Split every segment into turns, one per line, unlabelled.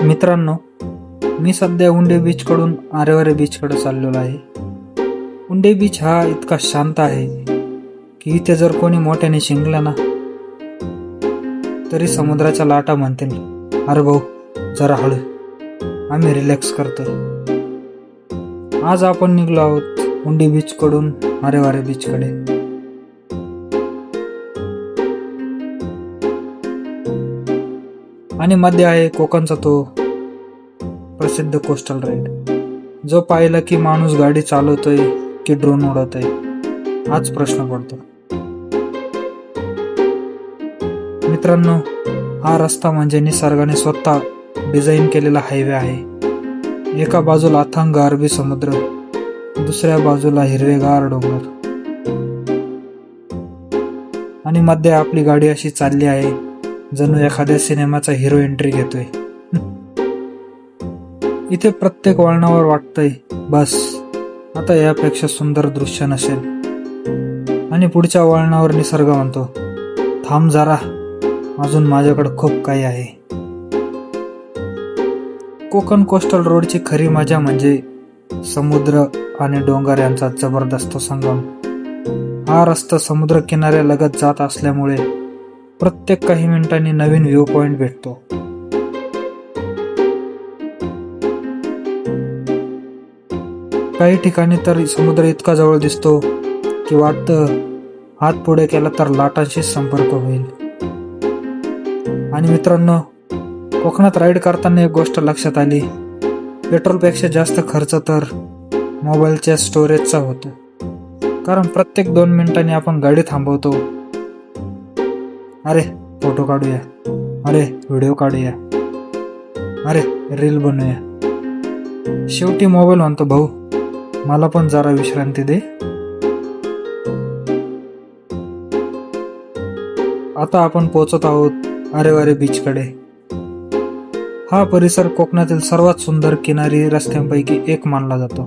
मित्रांनो, मी सध्या उंडे बीच कडून आरेवारे बीच कडे चाललेलो आहे. उंडे बीच हा इतका शांत आहे की इथे जर कोणी मोठ्याने शिंकला ना तरी समुद्राच्या लाटा म्हणतील, अरे भाऊ जरा हळू, आम्ही रिलॅक्स करतोय. आज आपण निघलो आहोत उंडे बीच कडून आरेवारे बीच कडे. आणि मध्ये आहे कोकणचा तो प्रसिद्ध कोस्टल राईड, जो पाहिला की माणूस गाडी चालवतोय की ड्रोन उडवतोय हाच प्रश्न पडतो. मित्रांनो, हा रस्ता म्हणजे निसर्गाने स्वतः डिझाईन केलेला हायवे आहे. एका बाजूला अथांग अरबी समुद्र, दुसऱ्या बाजूला हिरवेगार डोंगर, आणि मध्ये आपली गाडी अशी चालली आहे जणू एखाद्या सिनेमाचा हिरो एंट्री घेतोय. इथे प्रत्येक वळणावर वाटतंय बस आता यापेक्षा सुंदर दृश्य नसेल, आणि पुढच्या वळणावर निसर्ग म्हणतो, थांब जरा, अजून माझ्याकडे खूप काही आहे. कोकण कोस्टल रोडची खरी मजा म्हणजे समुद्र आणि डोंगर यांचा जबरदस्त संगम. हा रस्ता समुद्र किनाऱ्यालगत जात असल्यामुळे प्रत्येक काही मिनिटांनी नवीन व्ह्यू पॉइंट भेटतो. काही ठिकाणी तर समुद्र इतका जवळ दिसतो की वाटतं हात पुढे केला तर लाटांशी संपर्क होईल. आणि मित्रांनो, कोकणात राईड करताना एक गोष्ट लक्षात आली, पेट्रोलपेक्षा जास्त खर्च तर मोबाईलच्या स्टोरेजचा होतो. कारण प्रत्येक 2 मिनिटांनी आपण गाडी थांबवतो, अरे फोटो काढूया, अरे व्हिडिओ काढूया, अरे रील बनवूया. शेवटी मोबाईल म्हणतो, भाऊ मला पण जरा विश्रांती दे. आता आपण पोहोचत आहोत आरेवारे बीच कडे. हा परिसर कोकणातील सर्वात सुंदर किनारी रस्त्यांपैकी एक मानला जातो.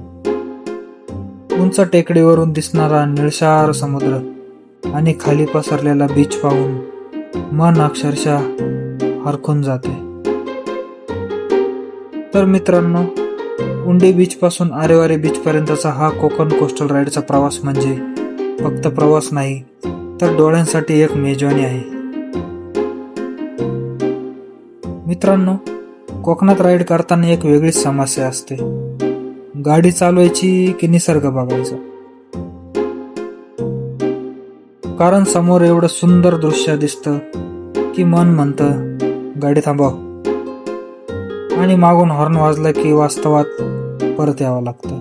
उंच टेकडीवरून दिसणारा निळशार समुद्र आणि खाली पसरलेला बीच पाहून मन अक्षरशः हरखून जाते. तर मित्रांनो, उंडे बीच पासून आरेवारे बीच पर्यंतचा हा कोकण कोस्टल राईडचा प्रवास म्हणजे फक्त प्रवास नाही तर डोळ्यांसाठी एक मेजवानी आहे. मित्रांनो, कोकणात राईड करताना एक वेगळीच समस्या असते, गाडी चालवायची की निसर्ग बघायचा. कारण समोर एवढं सुंदर दृश्य दिसतं की मन म्हणतं गाडी थांबव, आणि मागून हॉर्न वाजला की वास्तवात परत यावं लागतं.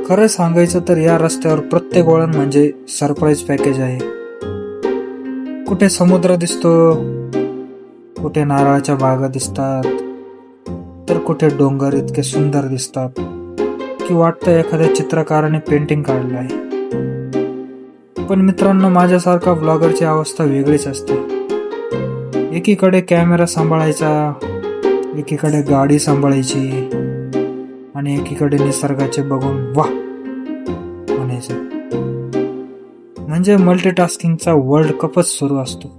खरं सांगायचं तर या रस्त्यावर प्रत्येक वळण म्हणजे सरप्राईज पॅकेज आहे. कुठे समुद्र दिसतो, कुठे नारळाच्या बागा दिसतात, तर कुठे डोंगर इतके सुंदर दिसतात की वाटतं एखाद्या चित्रकाराने पेंटिंग काढलं आहे. पण मित्रांनो, माझ्यासारखा ब्लॉगरची अवस्था वेगळीच असते. एकीकडे कॅमेरा सांभाळायचा, एकीकडे गाडी सांभाळायची, आणि एकीकडे निसर्गाचे बघून वाह म्हणायचं. म्हणजे मल्टीटास्किंगचा वर्ल्ड कपच सुरू असतो.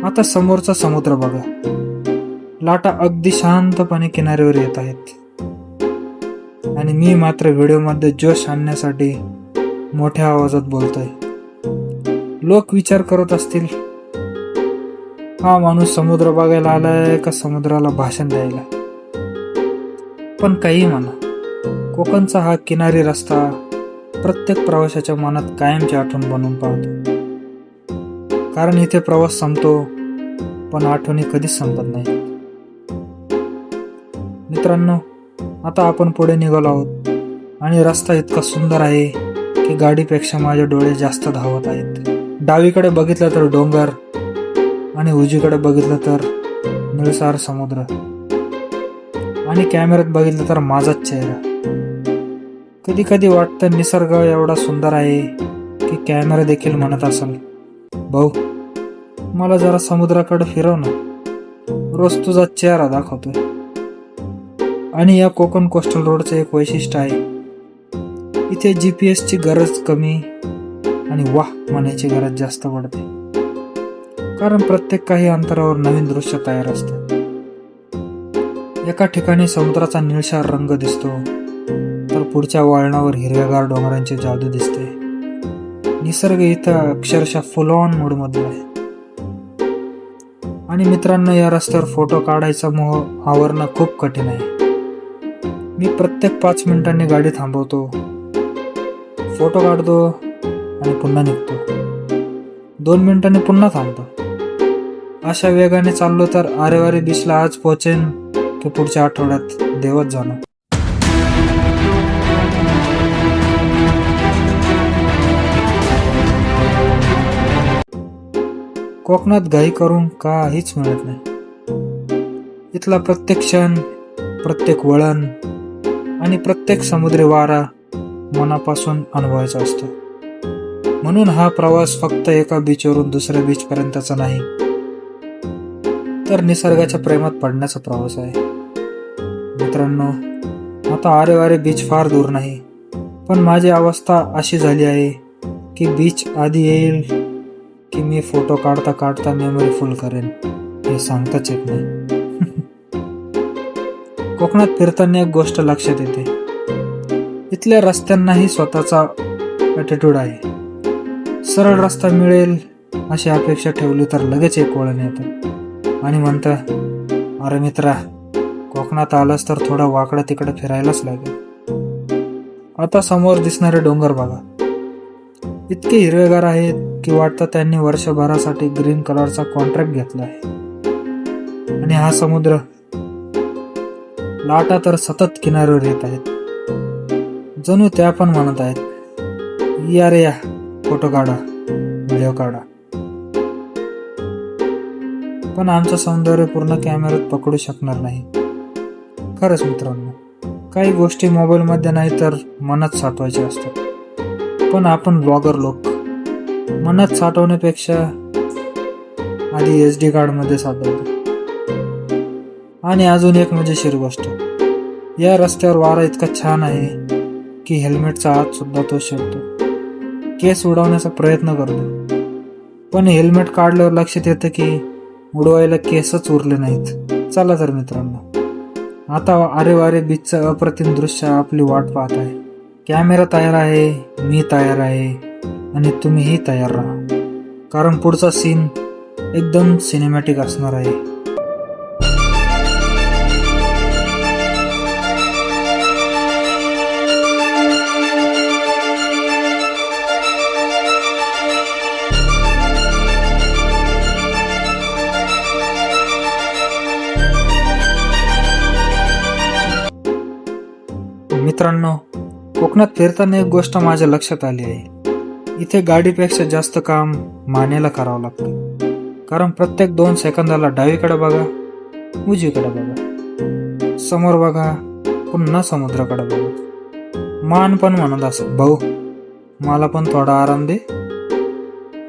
आता समोरचा समुद्र बघा, लाटा अगदी शांतपणे किनाऱ्यावर येत आहेत, आणि मी मात्र व्हिडिओमध्ये जोश आणण्यासाठी मोठ्या आवाजात बोलतोय. लोक विचार करत असतील, हा माणूस समुद्र बघायला आलाय का समुद्राला भाषण द्यायला. पण काही म्हणा, कोकणचा हा किनारी रस्ता प्रत्येक प्रवाशाच्या मनात कायमची आठवण बनवून पाहतो. कारण इथे प्रवास संपतो पण आठवणी कधीच संपत नाही. मित्रांनो, आता आपण पुढे निघालो आहोत आणि रस्ता इतका सुंदर आहे की गाडीपेक्षा माझे डोळे जास्त धावत आहेत. डावीकडे बघितलं तर डोंगर आणि उजवीकडे बघितलं तर निळसार समुद्र आणि कॅमेऱ्यात बघितलं तर माझाच चेहरा. कधी कधी वाटतं निसर्ग एवढा सुंदर आहे की कॅमेरा देखील म्हणत असेल, भाऊ मला जरा समुद्राकडे फिरव ना, रोज तुझा चेहरा दाखवतोय. आणि या कोकण कोस्टल रोडचं एक वैशिष्ट्य आहे, इथे GPS ची गरज कमी आणि वाह म्हणायची गरज जास्त पडते. कारण प्रत्येक काही अंतरावर नवीन दृश्य तयार असतं. एका ठिकाणी समुद्राचा निळशार रंग दिसतो तर पुढच्या वळणावर हिरव्यागार डोंगरांची जादू दिसते. निसर्ग इथं अक्षरशः फुल ऑन मूड मध्ये आहे. आणि मित्रांनो, या रस्त्यावर फोटो काढायचा मोह आवरणं खूप कठीण आहे. मी प्रत्येक 5 मिनिटांनी गाडी थांबवतो, फोटो काढतो आणि पुन्हा निघतो. 2 मिनिटांनी पुन्हा थांबतो. अशा वेगाने चाललो तर आरेवारी बीचला आज पोहोचेन की पुढच्या आठवड्यात देवच जाणो. कोकणात घाई करून काहीच मिळत नाही. इथला प्रत्येक क्षण, प्रत्येक वळण आणि प्रत्येक समुद्री वारा मनापासून अनुभवायचा असतो. म्हणून हा प्रवास फक्त एका बीचवरून दुसऱ्या बीच पर्यंतचा नाही, तर निसर्गाच्या प्रेमात पडण्याचा प्रवास आहे. मित्रांनो, आता आरेवारे बीच फार दूर नाही, पण माझी अवस्था अशी झाली आहे की बीच आधी येईल की मी फोटो काढता काढता मेमरी फुल करेन हे सांगताच येत नाही. कोकणात फिरताना एक गोष्ट लक्षात येते, इथल्या रस्त्यांनाही स्वतःचा ॲटिट्यूड आहे. सरळ रस्ता मिळेल अशी अपेक्षा ठेवली तर लगेच एक वळण येतं आणि म्हणतं, अरे मित्रा, कोकणात आलास तर थोडं वाकडं तिकडं फिरायलाच लागेल. आता समोर दिसणारे डोंगर बघा, इतके हिरवेगार आहेत की वाटतं त्यांनी वर्षभरासाठी ग्रीन कलरचा कॉन्ट्रॅक्ट घेतला आहे. आणि हा समुद्र, लाटा तर सतत किनाऱ्यावर येत आहेत, जणू त्या पण म्हणत आहेत, या रे या, फोटो काढा, व्हिडिओ काढा. पण आमचं सौंदर्य पूर्ण कॅमेऱ्यात पकडू शकणार नाही. खरंच मित्रांनो, काही गोष्टी मोबाईलमध्ये नाही तर मनात साठवायच्या असतात. पण आपण ब्लॉगर लोक मनात साठवण्यापेक्षा आधी SD कार्डमध्ये साठवतो. आणि अजून एक मजेशीर गोष्ट, या रस्त्यावर वारा इतका छान आहे की हेल्मेटचा आत सुद्धा तो शिरतो. केस उडवण्याचा प्रयत्न करतो, पण हेल्मेट काढल्यावर लक्षात येतं की उडवायला केसच उरले नाहीत. चला तर मित्रांनो, आता आरेवारे बीचचं अप्रतिम दृश्य आपली वाट पाहत आहे. कॅमेरा तयार आहे, मी तयार आहे आणि तुम्हीही तयार राहा, कारण पुढचा सीन एकदम सिनेमॅटिक असणार आहे. मित्रांनो, कोकणात फिरताना एक गोष्ट माझ्या लक्षात आली आहे, इथे गाडीपेक्षा जास्त काम मानेला करावं लागतं. कारण प्रत्येक 2 सेकंदाला डावीकडे बघा, उजवीकडे बघा, समोर बघा, पुन्हा समुद्राकडे बघा. मान पण म्हणत असत, भाऊ मला पण थोडा आराम दे.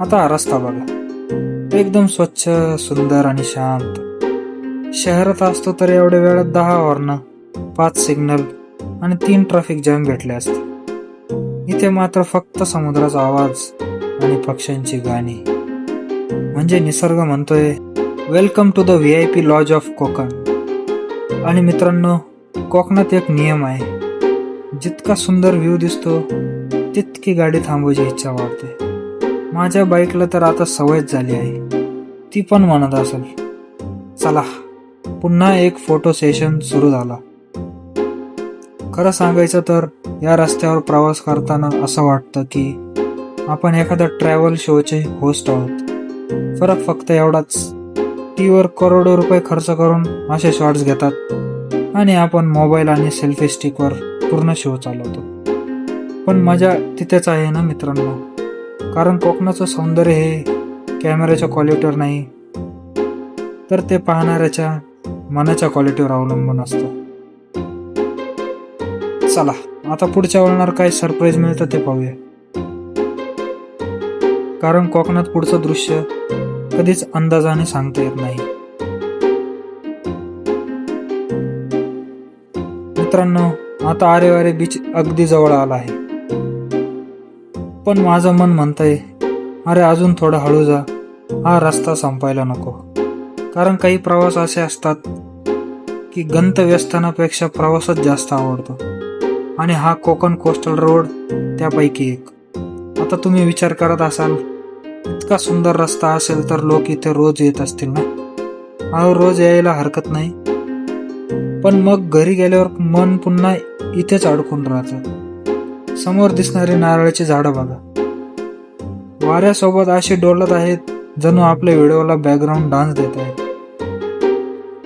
आता हा रस्ता बघा, एकदम स्वच्छ, सुंदर आणि शांत. शहरात असतो तर एवढ्या वेळात 10 हॉर्न, 5 सिग्नल आणि 3 ट्रॅफिक जॅम भेटले असते. इथे मात्र फक्त समुद्राचा आवाज आणि पक्ष्यांची गाणी. म्हणजे निसर्ग म्हणतोय, welcome to the VIP lodge of Konkan. आणि मित्रांनो, कोकणात एक नियम आहे, जितका सुंदर व्ह्यू दिसतो तितकी गाडी थांबवायची इच्छा वाटते. माझ्या बाईकला तर आता सवयच झाली आहे, ती पण म्हणत असेल, चला पुन्हा एक फोटो सेशन सुरू झाला. खरं सांगायचं तर या रस्त्यावर प्रवास करताना असं वाटतं की आपण एखाद्या ट्रॅव्हल शोचे होस्ट आहोत. फरक फक्त एवढाच, टीव्हीवर करोडो रुपये खर्च करून असे शॉट्स घेतात आणि आपण मोबाईल आणि सेल्फी स्टिकवर पूर्ण शो चालवतो. पण मजा तिथेच आहे ना मित्रांनो, कारण कोकणाचं सौंदर्य हे कॅमेऱ्याच्या क्वालिटीवर नाही, तर ते पाहणाऱ्याच्या मनाच्या क्वालिटीवर अवलंबून असतं. चला आता पुढच्या वळणावर काय सरप्राईज मिळतं ते पाहूया, कारण कोकणात पुढचं दृश्य कधीच अंदाजाने सांगता येत नाही. मित्रांनो, आता आरेवारे बीच अगदी जवळ आला आहे, पण माझं मन म्हणतंय अरे अजून थोडं हळू जा, हा रस्ता संपायला नको. कारण काही प्रवास असे असतात की गंतव्यस्थानापेक्षा प्रवासच जास्त आवडतो, आणि हा कोकण कोस्टल रोड त्यापैकी एक. आता तुम्ही विचार करत असाल, इतका सुंदर रस्ता असेल तर लोक इथे रोज येत असतील ना? अहो, रोज यायला हरकत नाही, पण मग घरी गेल्यावर मन पुन्हा इथेच अडकून राहतं. समोर दिसणारी नारळाची झाडं बघा, वाऱ्यासोबत अशी डोलत आहेत जणू आपल्या व्हिडिओला बॅकग्राऊंड डान्स देत आहेत.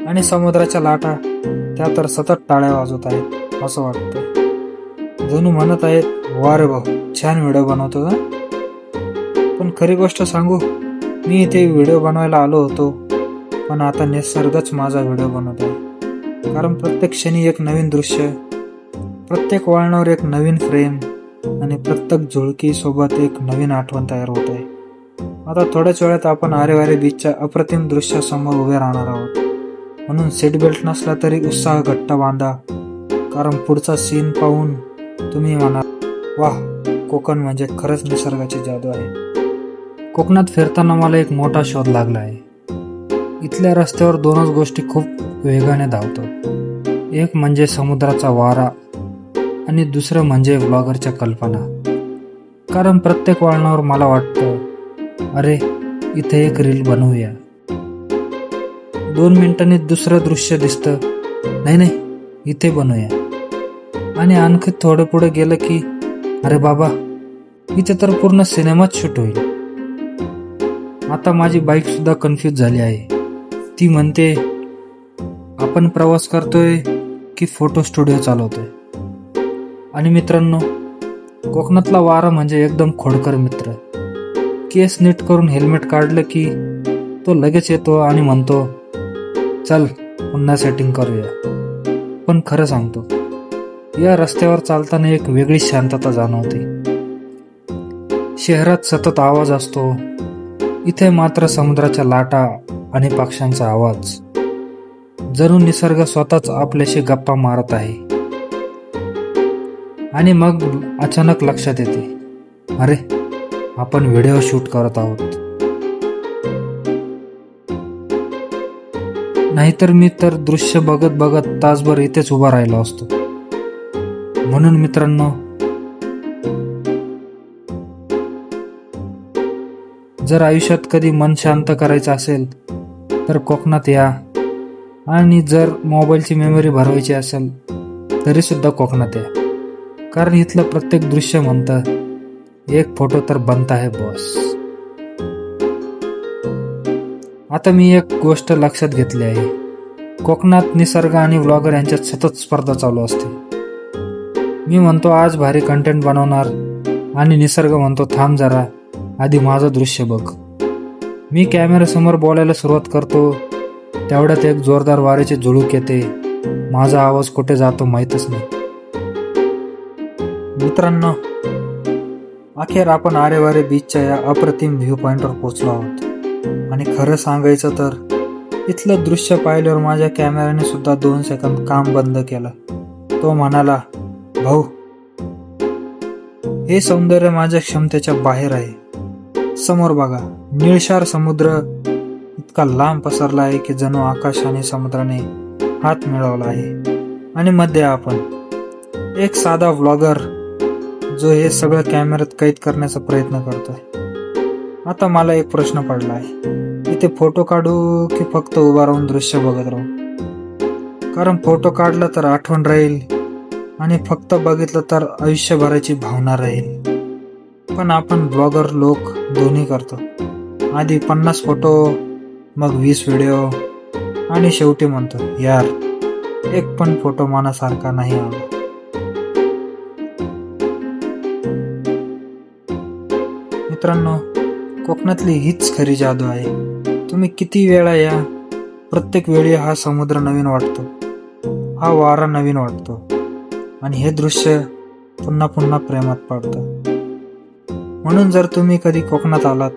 आणि समुद्राच्या लाटा त्या तर सतत टाळ्या वाजवत आहेत असं वाटतं, जणू म्हणत आहेत वा रे भाऊ, छान व्हिडिओ बनवतो ना. पण खरी गोष्ट सांगू, मी इथे व्हिडिओ बनवायला आलो होतो, पण आता निसर्गच माझा व्हिडिओ बनवत आहे. कारण प्रत्येक क्षणी एक नवीन दृश्य, प्रत्येक वळणावर एक नवीन फ्रेम आणि प्रत्येक झुळकी सोबत एक नवीन आठवण तयार होत आहे. आता थोड्याच वेळात आपण आरेवारे बीचच्या अप्रतिम दृश्यासमोर उभे राहणार आहोत. म्हणून सीट बेल्ट नसला तरी उत्साह घट्ट बांधा, कारण पुढचा सीन पाहून तुम्ही म्हणाल वाह, कोकण म्हणजे खरंच निसर्गाची जादू आहे. कोकणात फिरताना मला एक मोठा शोध लागला आहे. इथल्या रस्त्यावर दोनच गोष्टी खूप वेगाने धावतात. एक म्हणजे समुद्राचा वारा आणि दुसरं म्हणजे व्लॉगरच्या कल्पना. कारण प्रत्येक वळणावर मला वाटतं अरे इथे एक रील बनवूया, 2 मिनिटांनी दुसरं दृश्य दिसतं, नाही इथे बनवूया, आणि आणखी थोडं पुढे गेलं की अरे बाबा, इथे तर पूर्ण सिनेमाच शूट होईल. आता माझी बाईक सुद्धा कन्फ्यूज झाली आहे. ती म्हणते आपण प्रवास करतोय की फोटो स्टुडिओ चालवतोय. आणि मित्रांनो, कोकणातला वारा म्हणजे एकदम खोडकर मित्र. केस नीट करून हेल्मेट काढलं की तो लगेच येतो आणि म्हणतो चल पुन्हा सेटिंग करूया. पण खरं सांगतो, या रस्त्यावर चालताना एक वेगळी शांतता जाणवते. शहरात सतत आवाज असतो, इथे मात्र समुद्राच्या लाटा आणि पक्ष्यांचा आवाज, जणू निसर्ग स्वतःच आपल्याशी गप्पा मारत आहे. आणि मग अचानक लक्षात येते अरे आपण व्हिडिओ शूट करत आहोत. नाहीतर मी तर दृश्य बघत बघत तासभर इथेच उभा राहिलो असतो. म्हणून मित्रांनो, जर आयुष्यात कधी मन शांत करायचं असेल तर कोकणात या, आणि जर मोबाईलची मेमरी भरवायची असेल तरी सुद्धा कोकणात या. कारण इथलं प्रत्येक दृश्य म्हणतं एक फोटो तर बनता है बॉस. आता मी एक गोष्ट लक्षात घेतली आहे, कोकणात निसर्ग आणि व्लॉगर यांच्यात सतत स्पर्धा चालू असते. मी म्हणतो आज भारी कंटेंट बनवणार, आणि निसर्ग म्हणतो थांब जरा, आधी माझं दृश्य बघ. मी कॅमेऱ्यासमोर बोलायला सुरुवात करतो, तेवढ्यात एक जोरदार वाऱ्याची झुळूक येते. माझा आवाज कुठे जातो माहीतच नाही. मित्रांनो, अखेर आपण आरेवारे बीचच्या या अप्रतिम व्ह्यू पॉइंटवर पोहोचलो आहोत. आणि खरं सांगायचं तर इथलं दृश्य पाहिल्यावर माझ्या कॅमेऱ्याने सुद्धा 2 सेकंद काम बंद केलं. तो म्हणाला भाऊ, हे सौंदर्य माझ्या क्षमतेच्या बाहेर आहे. समोर बघा, निळशार समुद्र इतका लांब पसरला आहे की जणू आकाश आणि समुद्राने हात मिळवला आहे. आणि मध्ये आपण एक साधा व्लॉगर जो हे सगळं कॅमेऱ्यात कैद करण्याचा प्रयत्न करतोय. आता मला एक प्रश्न पडला आहे, इथे फोटो काढू की फक्त उभा राहून दृश्य बघत राहू? कारण फोटो काढला तर आठवण राहील, आणि फक्त बघितलं तर आयुष्यभराची भावना राहील. पण आपण ब्लॉगर लोक दोन्ही करतो. आधी 50 फोटो, मग 20 व्हिडिओ आणि शेवटी म्हणतो यार एक पण फोटो मनासारखा नाही आला. मित्रांनो, कोकणातली हीच खरी जादू आहे. तुम्ही किती वेळा या, प्रत्येक वेळी हा समुद्र नवीन वाटतो, हा वारा नवीन वाटतो आणि हे दृश्य पुन्हा पुन्हा प्रेमात पडतं. म्हणून जर तुम्ही कधी कोकणात आलात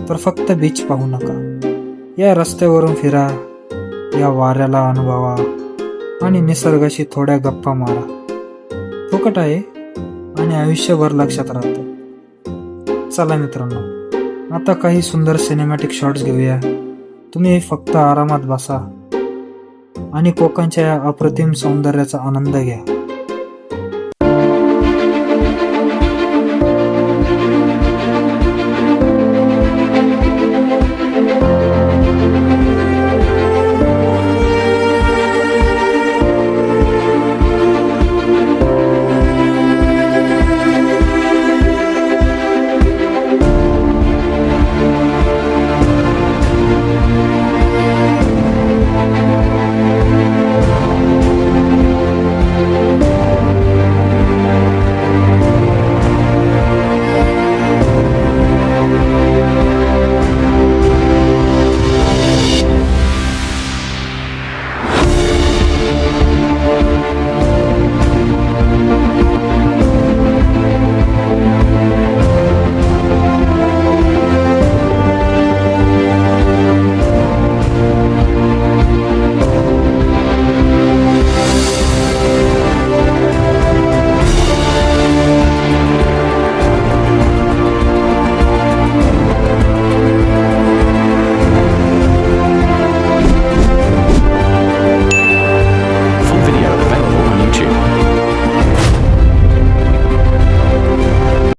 तर फक्त बीच पाहू नका, या रस्त्यावरून फिरा, या वाऱ्याला अनुभवा आणि निसर्गाशी थोड्या गप्पा मारा. फुकट आहे आणि आयुष्यभर लक्षात राहतं. चला मित्रांनो, आता काही सुंदर सिनेमॅटिक शॉट्स घेऊया. तुम्ही फक्त आरामात बसा आणि कोकणच्या या अप्रतिम सौंदर्याचा आनंद घ्या.